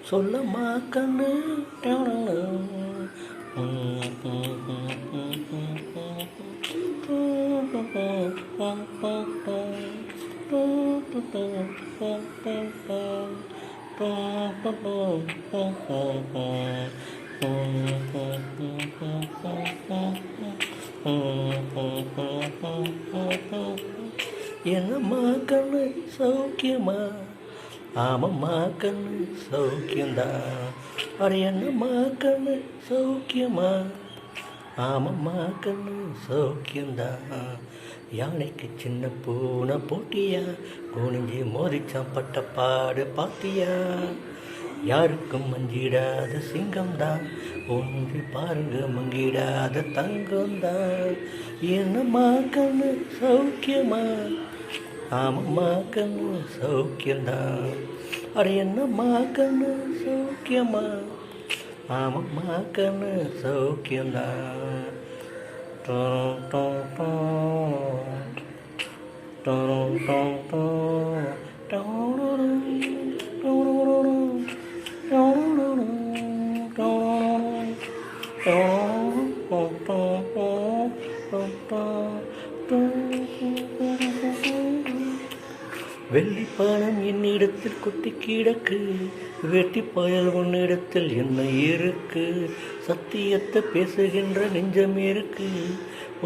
சொல்லம்மா கண்ணு. என்னம்மா கண்ணு சௌக்கியமா? ஆமம்மா கண்ணு சௌக்கியந்தான். அட என்னம்மா கண்ணு சௌக்கியமா? ஆமம்மா கண்ணு சௌக்கியந்தான். யானைக்கு சின்ன பூனை போட்டியா, குனிஞ்சி மோதிச்சான் பட்ட பாடு பாத்தியா? யாருக்கும் மஞ்சிடாத சிங்கம்தான், ஒன்றி பாருங்க மங்கிடாத தங்கம்தான். என்னம்மா கண்ணு சௌக்கியமா? ஆமம்மா கண்ணு சௌக்கியந்தான். அட என்னம்மா கண்ணு சௌக்கியமா? ஆமம்மா கண்ணு சௌக்கியந்தான். டோம் டோம் டோம் டோம் டோம் டோம் டோம் வெள்ளிப்பானம் என்னிடத்தில் கொட்டி கிடக்கு, வெட்டி பயல் உன்னிடத்தில் என்ன இருக்கு? சத்தியத்தை பேசுகின்ற நெஞ்சம் இருக்கு,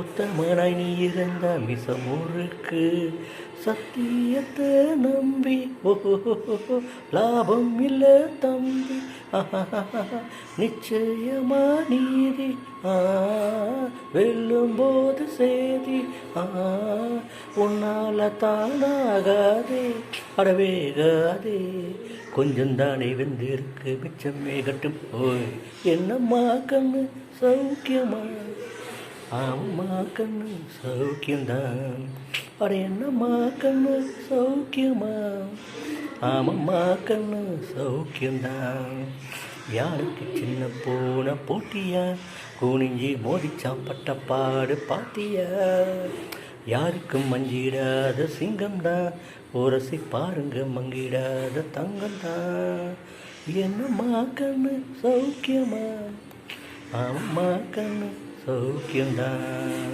உத்தமனாய் நீ இருந்த மிசமுருக்கு. சத்தியத்தை நம்பி லாபம் இல்லை தம்பி, நிச்சயமா நீதி வெல்லும் போது சேதி. உன்னால தானாகாதே அடவேகாதே, கொஞ்சம் தானே வெந்திருக்கு மிச்சம் மேகட்டும் போய். என்னம்மா கண்ணு சௌக்கியமா? ஆமம்மா கண்ணு சௌக்கியந்தான். அட என்னம்மா கண்ணு சௌக்கியமா? ஆமம்மா கண்ணு சௌக்கியந்தான். யாருக்கு சின்ன பூனை போட்டியா, குனிஞ்சி மோதிச்சான் பட்ட பாடு பாத்தியா? யாருக்கும் மஞ்சிடாத சிங்கம்தான், உரசி பாருங்க மங்கிடாத தங்கம்தான். என்னம்மா கண்ணு சௌக்கியமா? ஆமம்மா கண்ணு சௌக்கியந்தான்.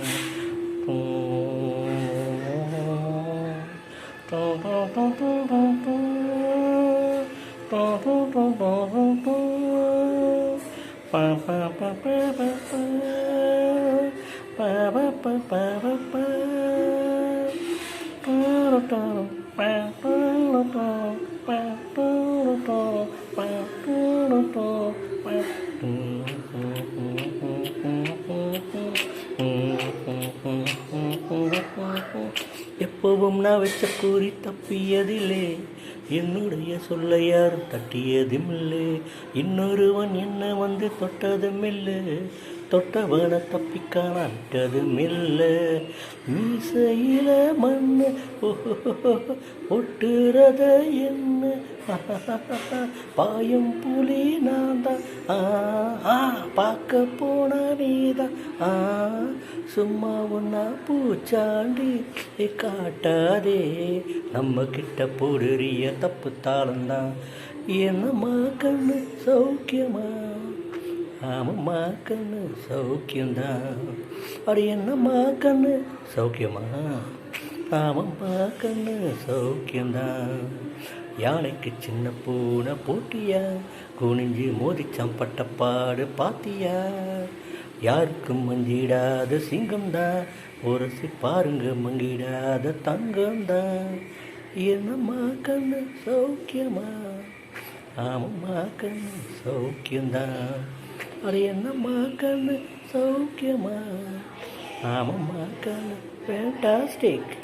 எப்பவும் நான் வச்ச கூறி தப்பியதில்லை, என்னுடைய சொல்ல யாரும் தட்டியதுமில்லை. இன்னொருவன் என்ன வந்து தொட்டதுமில்லை, தொட்டவன தப்பிக்கான விட்டதுமில்லை. மீசையில மண்ணு ஒட்டுறத என்ன, பாயும் புலி நான் தான் பார்க்க போன நீதான். சும்மா ஒன்னா பூச்சாண்டி காட்டாதே, நம்ம கிட்ட போடுறிய தப்பு தாளந்தான். என்னம்மா கண்ணு சௌக்கியமா? ஆமம்மா கண்ணு சௌக்கியந்தான். அட என்னம்மா கண்ணு சௌக்கியமா? ஆமம்மா கண்ணு சௌக்கியந்தான். யானைக்கு சின்ன பூனை போட்டியா, குனிஞ்சி மோதிச்சான் பட்ட பாடு பாத்தியா? யாருக்கும் மஞ்சிடாத சிங்கம்தான், உரசி பாருங்க மங்கிடாத தங்கம்தான். என்னம்மா கண்ணு சௌக்கியமா? ஆமம்மா கண்ணு சௌக்கியந்தான். அட என்னம்மா கண்ணு சௌக்கியமா? ஆமம்மா கண்ணு ஃபேண்டாஸ்டிக்.